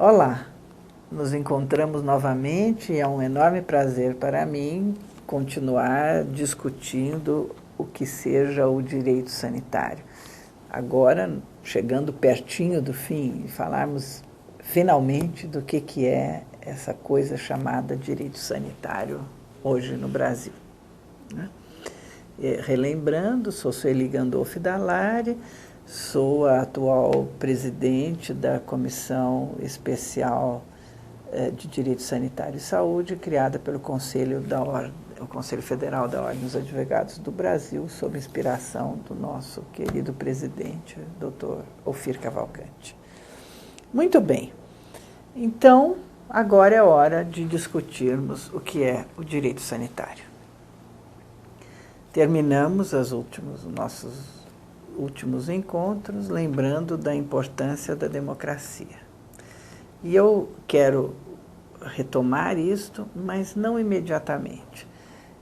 Olá, nos encontramos novamente e é um enorme prazer para mim continuar discutindo o que seja o direito sanitário. Agora, chegando pertinho do fim, falarmos finalmente do que é essa coisa chamada direito sanitário hoje no Brasil. Né? Relembrando, sou Sueli Gandolfi Dallari, sou a atual presidente da Comissão Especial de Direito Sanitário e Saúde, criada pelo Conselho Federal da Ordem dos Advogados do Brasil, sob inspiração do nosso querido presidente, Dr. Ofir Cavalcante. Muito bem, então agora é hora de discutirmos o que é o direito sanitário. Terminamos os nossos últimos encontros lembrando da importância da democracia. E eu quero retomar isto, mas não imediatamente.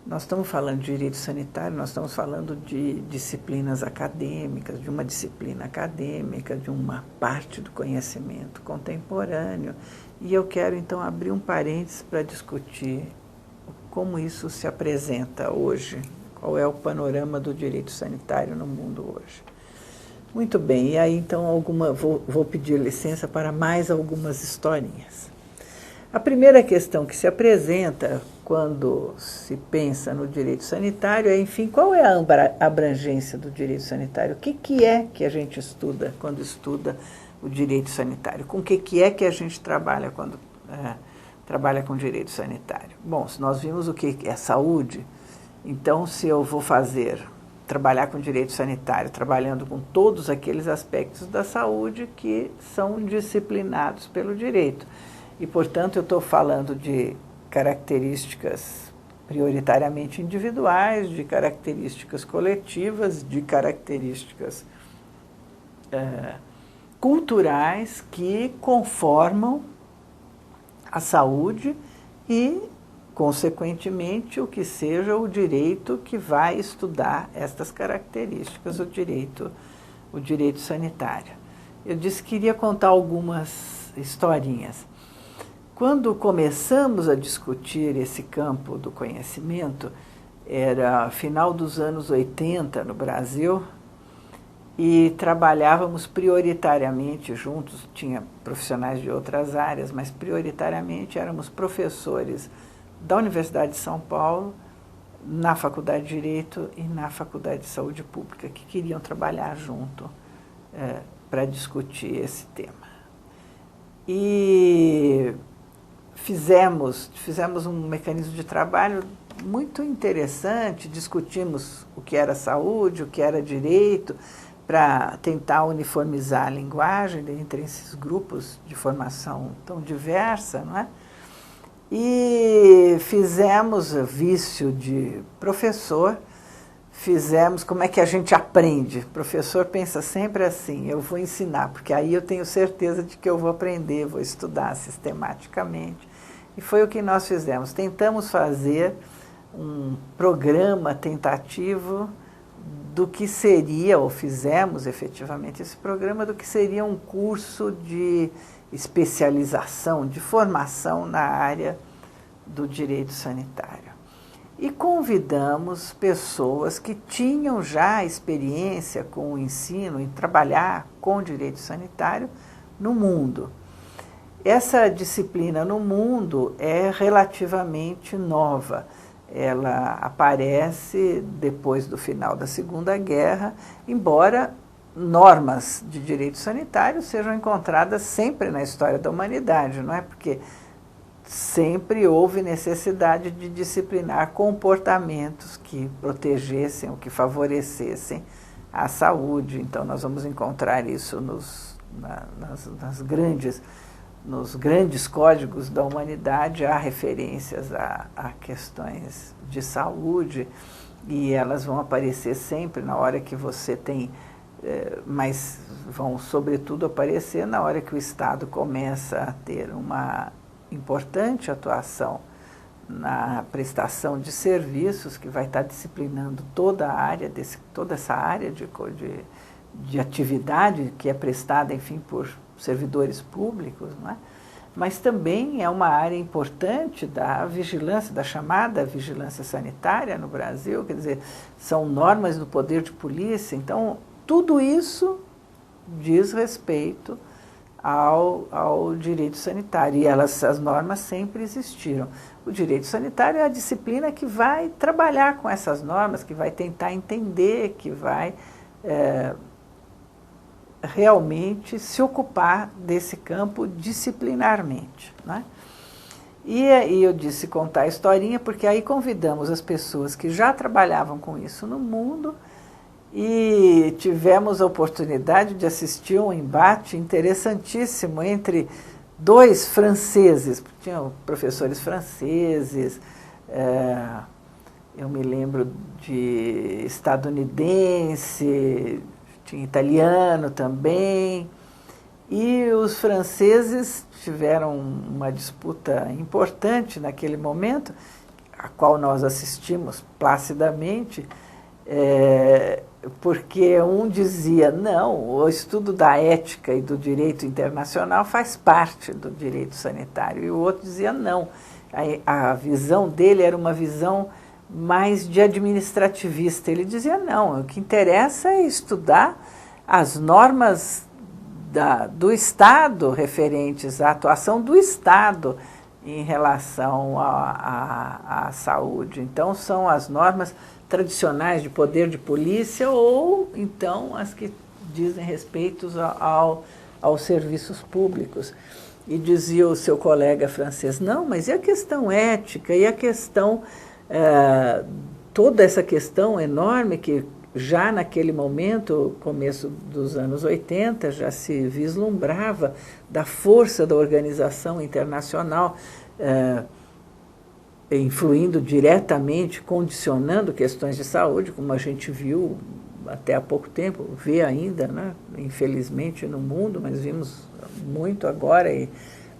Nós estamos falando de direito sanitário, nós estamos falando de disciplinas acadêmicas, de uma disciplina acadêmica, de uma parte do conhecimento contemporâneo. E eu quero, então, abrir um parênteses para discutir como isso se apresenta hoje. Qual é o panorama do direito sanitário no mundo hoje? Muito bem, e aí então vou pedir licença para mais algumas historinhas. A primeira questão que se apresenta quando se pensa no direito sanitário é, enfim, qual é a abrangência do direito sanitário? O que é que a gente estuda quando estuda o direito sanitário? Com o que é que a gente trabalha quando trabalha com direito sanitário? Bom, se nós vimos o que é saúde, então, se eu vou trabalhar com direito sanitário, trabalhando com todos aqueles aspectos da saúde que são disciplinados pelo direito. E, portanto, eu estou falando de características prioritariamente individuais, de características coletivas, de características culturais que conformam a saúde e, consequentemente, o que seja o direito que vai estudar estas características, o direito sanitário. Eu disse que queria contar algumas historinhas. Quando começamos a discutir esse campo do conhecimento, era final dos anos 80 no Brasil, e trabalhávamos prioritariamente juntos, tinha profissionais de outras áreas, mas prioritariamente éramos professores da Universidade de São Paulo, na Faculdade de Direito e na Faculdade de Saúde Pública, que queriam trabalhar junto para discutir esse tema. E fizemos um mecanismo de trabalho muito interessante, discutimos o que era saúde, o que era direito, para tentar uniformizar a linguagem entre esses grupos de formação tão diversa, não é? E fizemos vício de professor, fizemos como é que a gente aprende. O professor pensa sempre assim, eu vou ensinar, porque aí eu tenho certeza de que eu vou aprender, vou estudar sistematicamente. E foi o que nós fizemos. Tentamos fazer um programa tentativo do que seria, ou fizemos efetivamente esse programa, do que seria um curso de especialização, de formação na área do direito sanitário. E convidamos pessoas que tinham já experiência com o ensino em trabalhar com direito sanitário no mundo. Essa disciplina no mundo é relativamente nova. Ela aparece depois do final da Segunda Guerra, embora normas de direito sanitário sejam encontradas sempre na história da humanidade, não é? Porque sempre houve necessidade de disciplinar comportamentos que protegessem ou que favorecessem a saúde. Então, nós vamos encontrar isso nos grandes códigos da humanidade, há referências a questões de saúde, e elas vão aparecer sempre na hora que você tem, mas vão sobretudo aparecer na hora que o Estado começa a ter uma importante atuação na prestação de serviços, que vai estar disciplinando toda essa área de atividade que é prestada, enfim, por servidores públicos, não é? mas também é uma área importante da vigilância, da chamada vigilância sanitária no Brasil, quer dizer, são normas do poder de polícia, então tudo isso diz respeito ao direito sanitário, e as normas sempre existiram. O direito sanitário é a disciplina que vai trabalhar com essas normas, que vai tentar entender, que vai realmente se ocupar desse campo disciplinarmente, né? E eu disse contar a historinha porque aí convidamos as pessoas que já trabalhavam com isso no mundo e tivemos a oportunidade de assistir um embate interessantíssimo entre dois franceses, tinham professores franceses, eu me lembro de estadunidense, tinha italiano também, e os franceses tiveram uma disputa importante naquele momento, a qual nós assistimos placidamente, porque um dizia, não, o estudo da ética e do direito internacional faz parte do direito sanitário, e o outro dizia, não, a visão dele era uma visão mais de administrativista. Ele dizia, não, o que interessa é estudar as normas do Estado referentes à atuação do Estado em relação à saúde. Então, são as normas tradicionais de poder de polícia ou, então, as que dizem respeito aos serviços públicos. E dizia o seu colega francês, não, mas e a questão ética, e a questão... toda essa questão enorme que já naquele momento, começo dos anos 80, já se vislumbrava da força da organização internacional, influindo diretamente, condicionando questões de saúde, como a gente viu até há pouco tempo, vê ainda, né, infelizmente no mundo, mas vimos muito agora e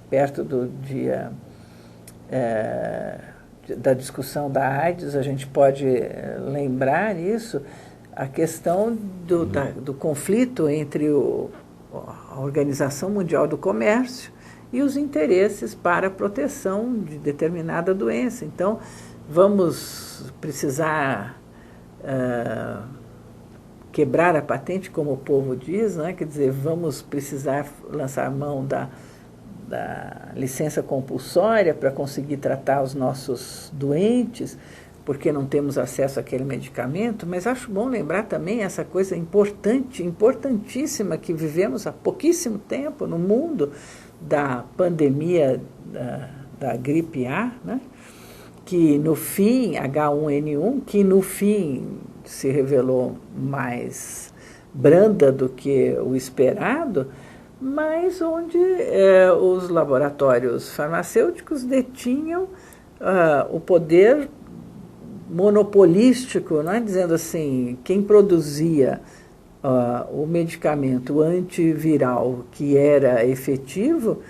perto do dia... da discussão da AIDS, a gente pode lembrar isso, a questão do conflito entre a Organização Mundial do Comércio e os interesses para a proteção de determinada doença. Então, vamos precisar quebrar a patente, como o povo diz, né? Quer dizer, vamos precisar lançar mão da licença compulsória para conseguir tratar os nossos doentes, porque não temos acesso àquele medicamento, mas acho bom lembrar também essa coisa importantíssima que vivemos há pouquíssimo tempo no mundo da pandemia da gripe A, né? Que no fim, H1N1, que no fim se revelou mais branda do que o esperado, mas onde os laboratórios farmacêuticos detinham o poder monopolístico, né? Dizendo assim, quem produzia o medicamento antiviral que era efetivo,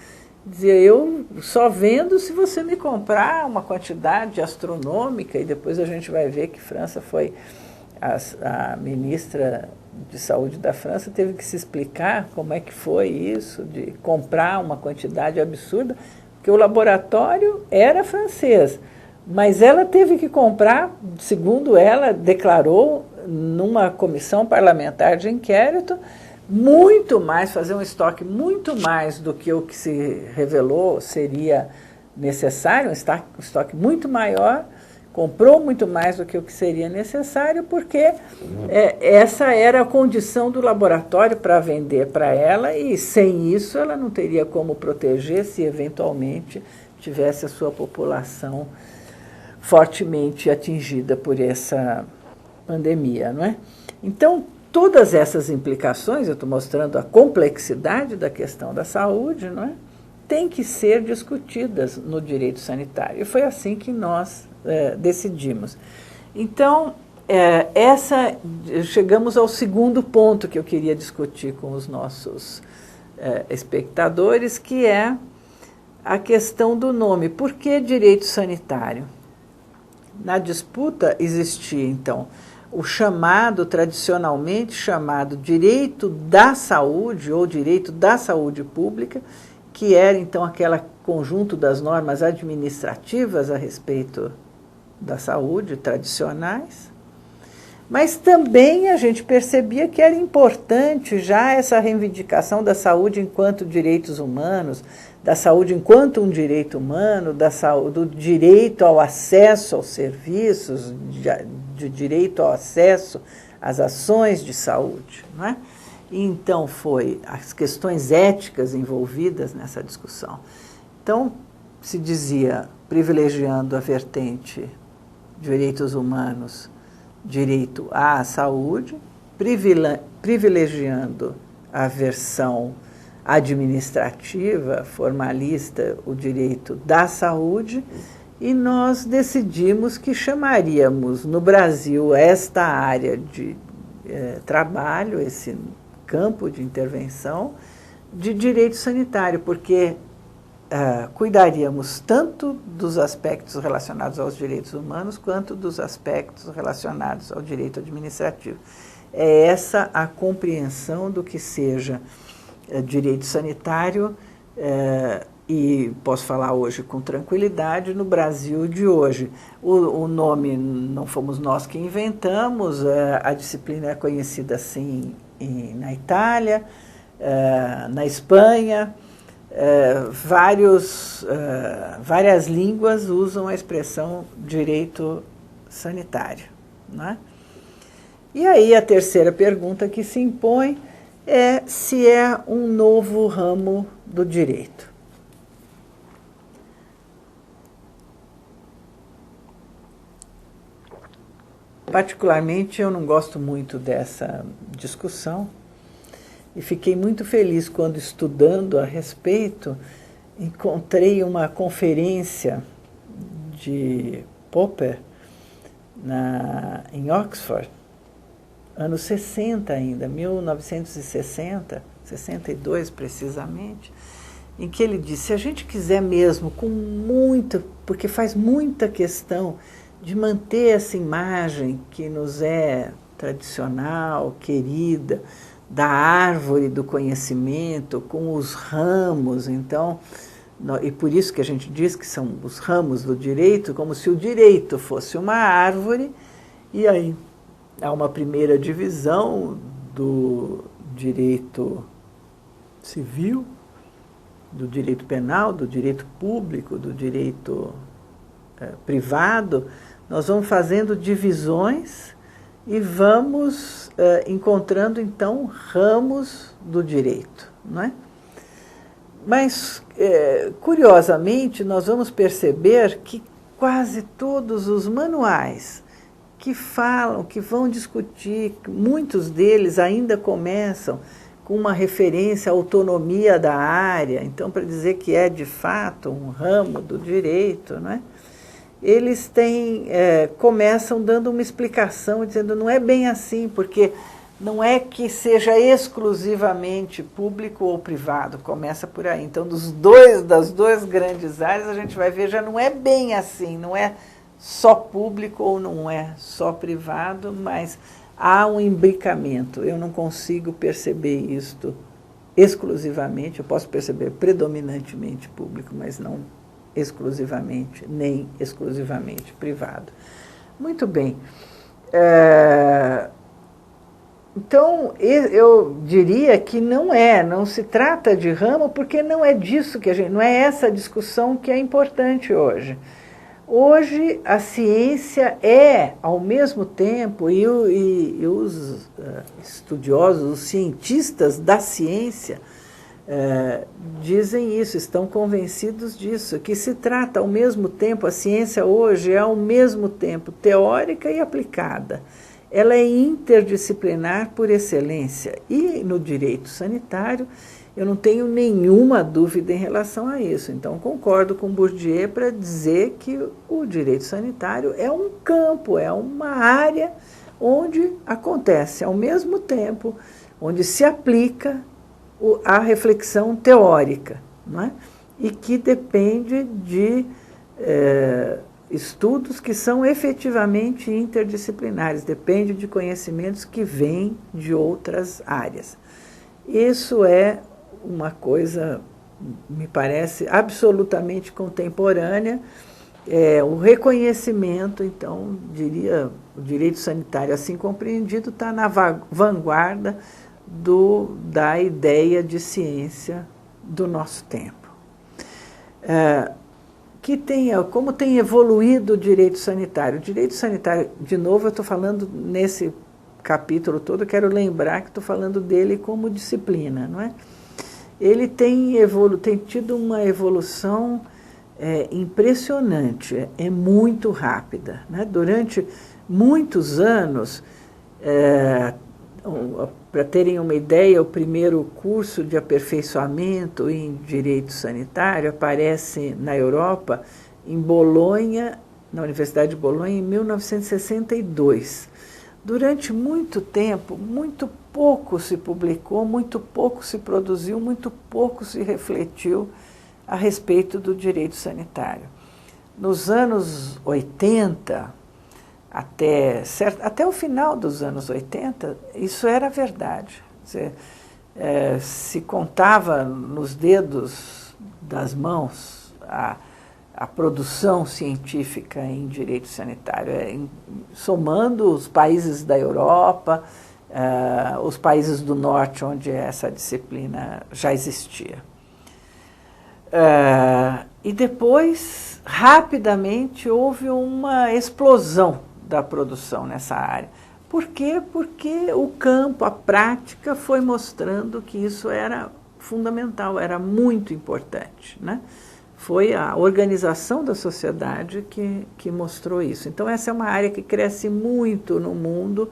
dizia, eu só vendo se você me comprar uma quantidade astronômica, e depois a gente vai ver que França foi, a ministra de saúde da França teve que se explicar como é que foi isso, de comprar uma quantidade absurda, porque o laboratório era francês, mas ela teve que comprar, segundo ela declarou, numa comissão parlamentar de inquérito, muito mais, fazer um estoque muito mais do que o que se revelou seria necessário, um estoque muito maior, comprou muito mais do que o que seria necessário, porque essa era a condição do laboratório para vender para ela, e sem isso ela não teria como proteger se eventualmente tivesse a sua população fortemente atingida por essa pandemia, não é? Então, todas essas implicações, eu estou mostrando a complexidade da questão da saúde, não é? Tem que ser discutidas no direito sanitário. E foi assim que nós decidimos. Então, chegamos ao segundo ponto que eu queria discutir com os nossos espectadores, que é a questão do nome. Por que direito sanitário? Na disputa existia, então, o tradicionalmente chamado direito da saúde ou direito da saúde pública, que era então aquele conjunto das normas administrativas a respeito da saúde, tradicionais, mas também a gente percebia que era importante já essa reivindicação da saúde enquanto direitos humanos, da saúde enquanto um direito humano, do direito ao acesso aos serviços, de direito ao acesso às ações de saúde, não é? Então, foi as questões éticas envolvidas nessa discussão. Então, se dizia, privilegiando a vertente de direitos humanos, direito à saúde, privilegiando a versão administrativa, formalista, o direito da saúde, e nós decidimos que chamaríamos no Brasil esta área de trabalho, esse campo de intervenção, de direito sanitário, porque cuidaríamos tanto dos aspectos relacionados aos direitos humanos quanto dos aspectos relacionados ao direito administrativo. É essa a compreensão do que seja direito sanitário, e posso falar hoje com tranquilidade, no Brasil de hoje. O nome não fomos nós que inventamos, a disciplina é conhecida assim na Itália, na Espanha, várias línguas usam a expressão direito sanitário, né? E aí a terceira pergunta que se impõe é se é um novo ramo do direito. Particularmente, eu não gosto muito dessa discussão e fiquei muito feliz quando, estudando a respeito, encontrei uma conferência de Popper em Oxford, anos 60 ainda, 1960, 62 precisamente, em que ele disse, se a gente quiser mesmo, porque faz muita questão de manter essa imagem que nos é tradicional, querida, da árvore do conhecimento, com os ramos, então, e por isso que a gente diz que são os ramos do direito, como se o direito fosse uma árvore, e aí há uma primeira divisão do direito civil, do direito penal, do direito público, do direito privado. Nós vamos fazendo divisões e vamos encontrando, então, ramos do direito, não é? Mas, curiosamente, nós vamos perceber que quase todos os manuais que falam, que vão discutir, muitos deles ainda começam com uma referência à autonomia da área, então, para dizer que é, de fato, um ramo do direito, não é? Eles começam dando uma explicação, dizendo não é bem assim, porque não é que seja exclusivamente público ou privado, começa por aí. Então, das duas grandes áreas, a gente vai ver, já não é bem assim, não é só público ou não é só privado, mas há um imbricamento. Eu não consigo perceber isto exclusivamente, eu posso perceber predominantemente público, mas não exclusivamente, nem exclusivamente privado. Muito bem. Então, eu diria que não se trata de ramo, porque não é disso que não é essa discussão que é importante hoje. Hoje, a ciência é, ao mesmo tempo, e os estudiosos, os cientistas da ciência, dizem isso, estão convencidos disso, que se trata ao mesmo tempo, a ciência hoje é ao mesmo tempo teórica e aplicada. Ela é interdisciplinar por excelência. E no direito sanitário, eu não tenho nenhuma dúvida em relação a isso. Então, concordo com Bourdieu para dizer que o direito sanitário é um campo, é uma área onde acontece ao mesmo tempo, onde se aplica a reflexão teórica, não é? E que depende de estudos que são efetivamente interdisciplinares, depende de conhecimentos que vêm de outras áreas. Isso é uma coisa me parece absolutamente contemporânea. O reconhecimento, então, diria, o direito sanitário assim compreendido está na vanguarda da ideia de ciência do nosso tempo. Como tem evoluído o direito sanitário? O direito sanitário, de novo, eu estou falando nesse capítulo todo, eu quero lembrar que estou falando dele como disciplina, não é? Ele tem tido uma evolução impressionante, é muito rápida, né? Durante muitos anos, para terem uma ideia, o primeiro curso de aperfeiçoamento em direito sanitário aparece na Europa, em Bolonha, na Universidade de Bolonha, em 1962. Durante muito tempo, muito pouco se publicou, muito pouco se produziu, muito pouco se refletiu a respeito do direito sanitário. Nos anos 80, até o final dos anos 80, isso era verdade. Se contava nos dedos das mãos a produção científica em direito sanitário, somando os países da Europa, os países do norte, onde essa disciplina já existia. E depois, rapidamente, houve uma explosão da produção nessa área. Por quê? Porque o campo, a prática, foi mostrando que isso era fundamental, era muito importante, né? Foi a organização da sociedade que mostrou isso. Então, essa é uma área que cresce muito no mundo.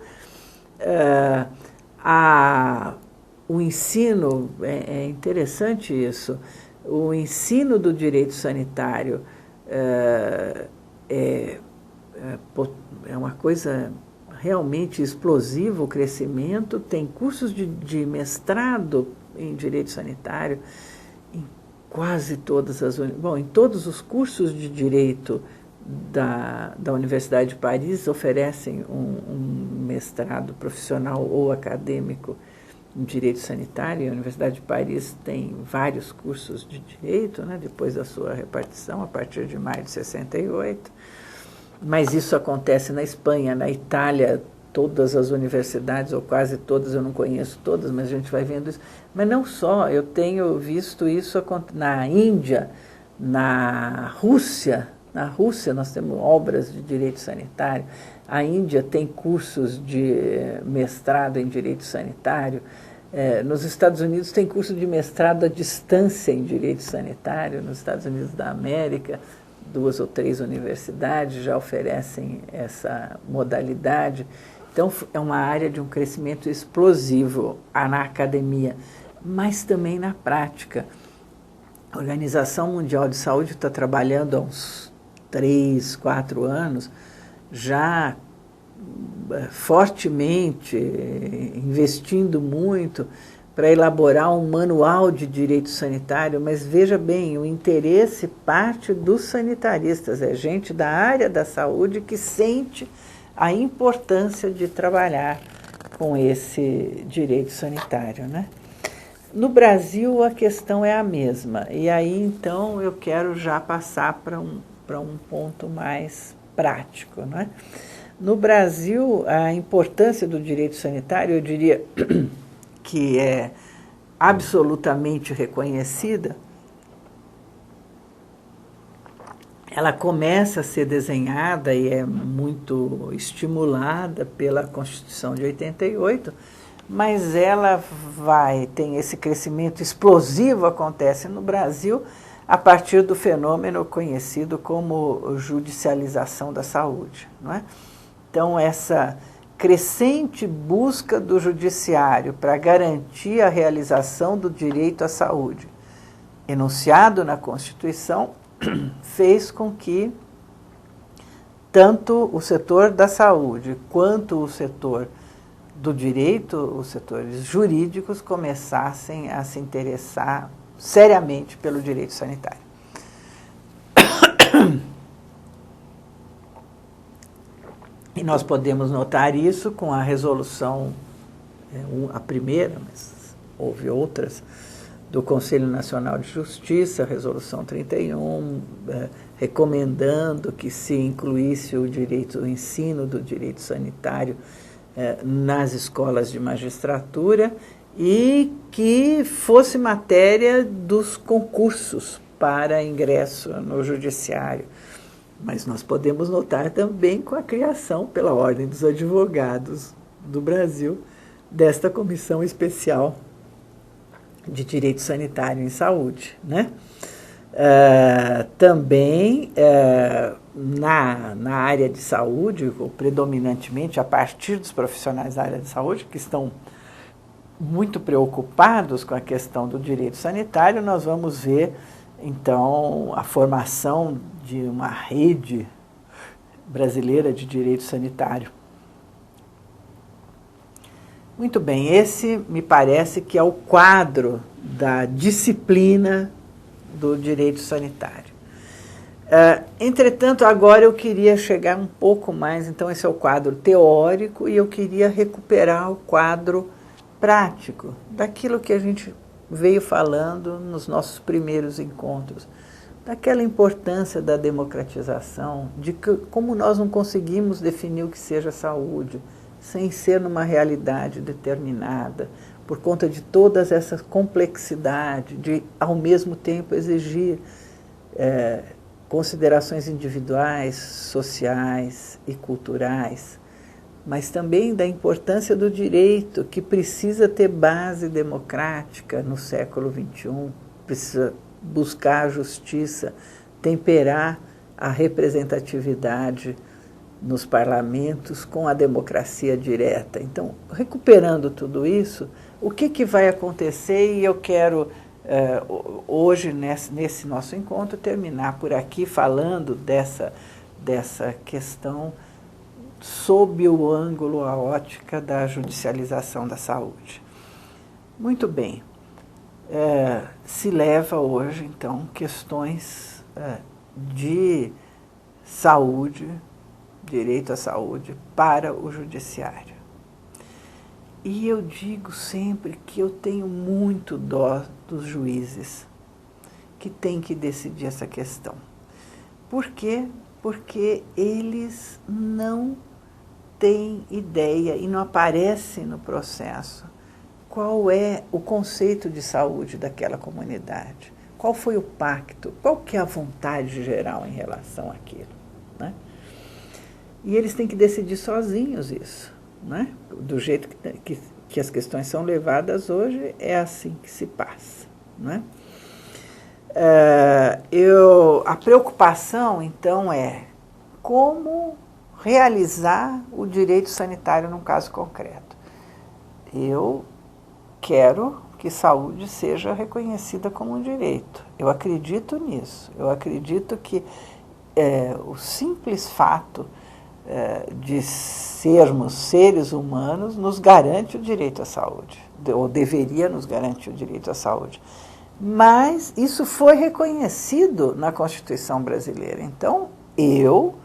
O ensino, é interessante isso, o ensino do direito sanitário é uma coisa realmente explosiva, o crescimento. Tem cursos de mestrado em direito sanitário em quase todas em todos os cursos de direito da Universidade de Paris oferecem um mestrado profissional ou acadêmico em direito sanitário. A Universidade de Paris tem vários cursos de direito, né, depois da sua repartição, a partir de maio de 68. Mas isso acontece na Espanha, na Itália, todas as universidades, ou quase todas, eu não conheço todas, mas a gente vai vendo isso. Mas não só, eu tenho visto isso na Índia, na Rússia. Na Rússia nós temos obras de direito sanitário, a Índia tem cursos de mestrado em direito sanitário, nos Estados Unidos tem curso de mestrado à distância em direito sanitário, nos Estados Unidos da América, 2 ou 3 universidades já oferecem essa modalidade. Então, é uma área de um crescimento explosivo na academia, mas também na prática. A Organização Mundial de Saúde está trabalhando há uns 3, 4 anos, já fortemente, investindo muito para elaborar um manual de direito sanitário, mas veja bem, o interesse parte dos sanitaristas, é gente da área da saúde que sente a importância de trabalhar com esse direito sanitário, né? No Brasil a questão é a mesma, e aí então eu quero já passar para um ponto mais prático, né? No Brasil, a importância do direito sanitário, eu diria que é absolutamente reconhecida. Ela começa a ser desenhada e é muito estimulada pela Constituição de 88, mas ela tem esse crescimento explosivo, acontece no Brasil, a partir do fenômeno conhecido como judicialização da saúde, não é? Então, essa crescente busca do judiciário para garantir a realização do direito à saúde, enunciado na Constituição, fez com que tanto o setor da saúde quanto o setor do direito, os setores jurídicos, começassem a se interessar seriamente pelo direito sanitário. E nós podemos notar isso com a resolução, a primeira, mas houve outras, do Conselho Nacional de Justiça, a Resolução 31, recomendando que se incluísse o ensino do direito sanitário nas escolas de magistratura e que fosse matéria dos concursos para ingresso no judiciário. Mas nós podemos notar também com a criação, pela Ordem dos Advogados do Brasil, desta Comissão Especial de Direito Sanitário em Saúde, né? Também na área de saúde, ou predominantemente a partir dos profissionais da área de saúde, que estão muito preocupados com a questão do direito sanitário, nós vamos ver, então, a formação de uma rede brasileira de direito sanitário. Muito bem, esse me parece que é o quadro da disciplina do direito sanitário. Entretanto, agora eu queria chegar um pouco mais, então esse é o quadro teórico, e eu queria recuperar o quadro prático, daquilo que a gente veio falando nos nossos primeiros encontros, daquela importância da democratização, de que, como nós não conseguimos definir o que seja saúde, sem ser numa realidade determinada, por conta de todas essas complexidades, de, ao mesmo tempo, exigir considerações individuais, sociais e culturais, mas também da importância do direito, que precisa ter base democrática no século XXI, precisa buscar a justiça, temperar a representatividade nos parlamentos com a democracia direta. Então, recuperando tudo isso, o que vai acontecer? E eu quero, hoje, nesse nosso encontro, terminar por aqui falando dessa questão sob o ângulo, a ótica da judicialização da saúde. Muito bem. Se leva hoje, então, questões de saúde, direito à saúde, para o judiciário. E eu digo sempre que eu tenho muito dó dos juízes que têm que decidir essa questão. Por quê? Porque eles não têm ideia e não aparecem no processo qual é o conceito de saúde daquela comunidade, qual foi o pacto, qual que é a vontade geral em relação àquilo, né? E eles têm que decidir sozinhos isso, né? Do jeito que as questões são levadas hoje, é assim que se passa, né? A preocupação, então, é como realizar o direito sanitário num caso concreto. Eu quero que saúde seja reconhecida como um direito. Eu acredito nisso. Eu acredito que o simples fato de sermos seres humanos nos garante o direito à saúde, ou deveria nos garantir o direito à saúde. Mas isso foi reconhecido na Constituição brasileira. Então, eu,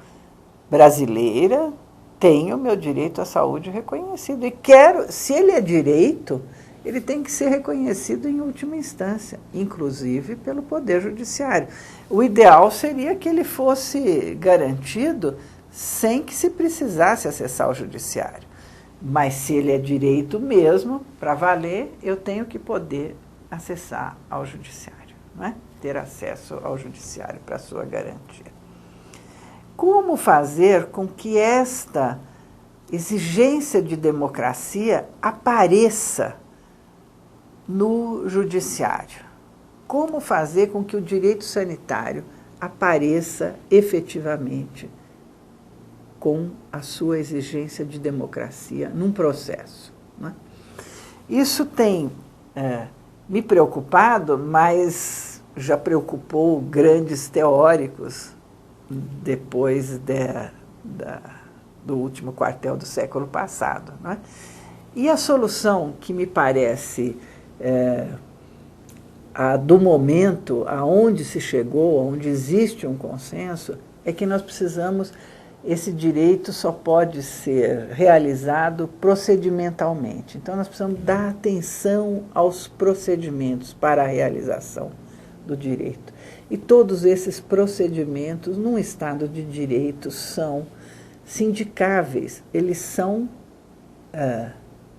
brasileira, tenho meu direito à saúde reconhecido. E quero, se ele é direito, ele tem que ser reconhecido em última instância, inclusive pelo Poder Judiciário. O ideal seria que ele fosse garantido sem que se precisasse acessar o Judiciário. Mas se ele é direito mesmo, para valer, eu tenho que poder acessar ao Judiciário, não é? Ter acesso ao Judiciário para sua garantia. Como fazer com que esta exigência de democracia apareça no Judiciário? Como fazer com que o direito sanitário apareça efetivamente com a sua exigência de democracia num processo, não é? Isso tem me preocupado, mas já preocupou grandes teóricos depois do último quartel do século passado, não é? E a solução que me parece a do momento, aonde se chegou, onde existe um consenso, é que nós precisamos esse direito só pode ser realizado procedimentalmente. Então, nós precisamos dar atenção aos procedimentos para a realização do direito. E todos esses procedimentos, num Estado de Direito, são sindicáveis, eles são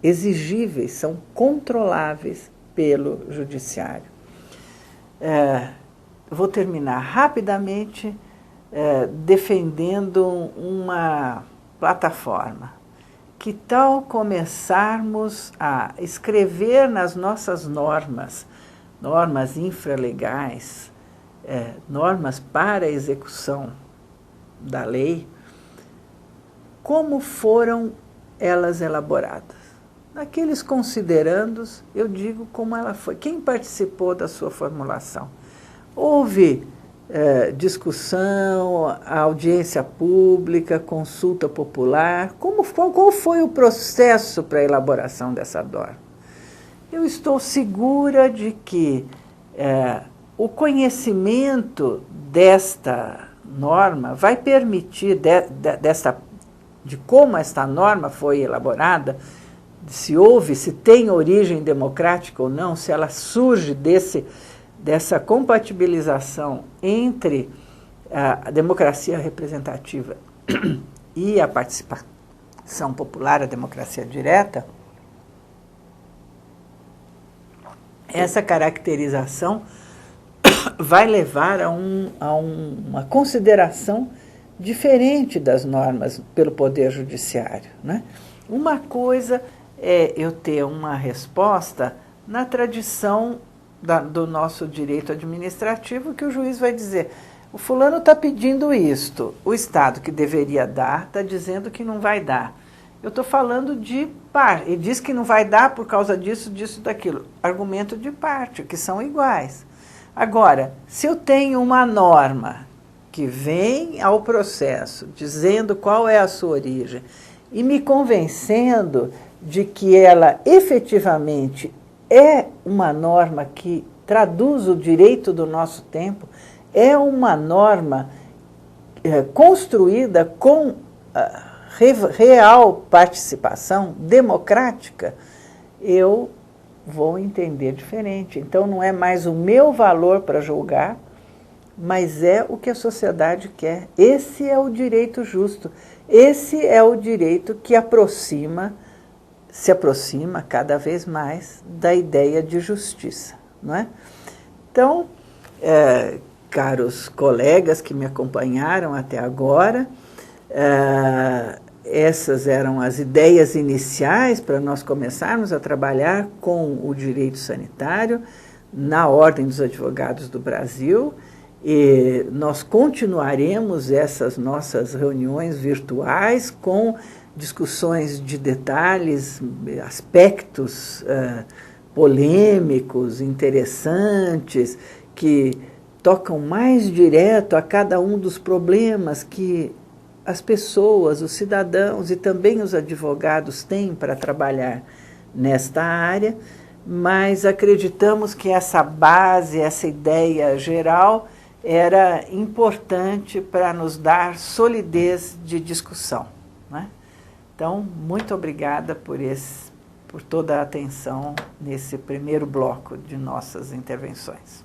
exigíveis, são controláveis pelo Judiciário. Vou terminar rapidamente defendendo uma plataforma. Que tal começarmos a escrever nas nossas normas, normas infralegais, normas para a execução da lei, como foram elas elaboradas? Naqueles considerandos, eu digo como ela foi. Quem participou da sua formulação? Houve discussão, audiência pública, consulta popular? Qual foi o processo para a elaboração dessa norma? Eu estou segura de que o conhecimento desta norma vai permitir, de como esta norma foi elaborada, se tem origem democrática ou não, se ela surge dessa compatibilização entre a democracia representativa e a participação popular, a democracia direta, essa caracterização vai levar a uma consideração diferente das normas pelo Poder Judiciário, né? Uma coisa é eu ter uma resposta na tradição do nosso direito administrativo, que o juiz vai dizer, o fulano está pedindo isto, o Estado que deveria dar está dizendo que não vai dar. Eu estou falando de parte, ele diz que não vai dar por causa disso, disso, daquilo. Argumento de parte, que são iguais. Agora, se eu tenho uma norma que vem ao processo, dizendo qual é a sua origem, e me convencendo de que ela efetivamente é uma norma que traduz o direito do nosso tempo, é uma norma construída com real participação democrática, eu vou entender diferente. Então, não é mais o meu valor para julgar, mas é o que a sociedade quer. Esse é o direito justo. Esse é o direito que se aproxima cada vez mais da ideia de justiça, não é? Então, caros colegas que me acompanharam até agora, essas eram as ideias iniciais para nós começarmos a trabalhar com o direito sanitário na Ordem dos Advogados do Brasil, e nós continuaremos essas nossas reuniões virtuais com discussões de detalhes, aspectos polêmicos, interessantes, que tocam mais direto a cada um dos problemas que as pessoas, os cidadãos e também os advogados têm para trabalhar nesta área, mas acreditamos que essa base, essa ideia geral era importante para nos dar solidez de discussão, né? Então, muito obrigada por toda a atenção nesse primeiro bloco de nossas intervenções.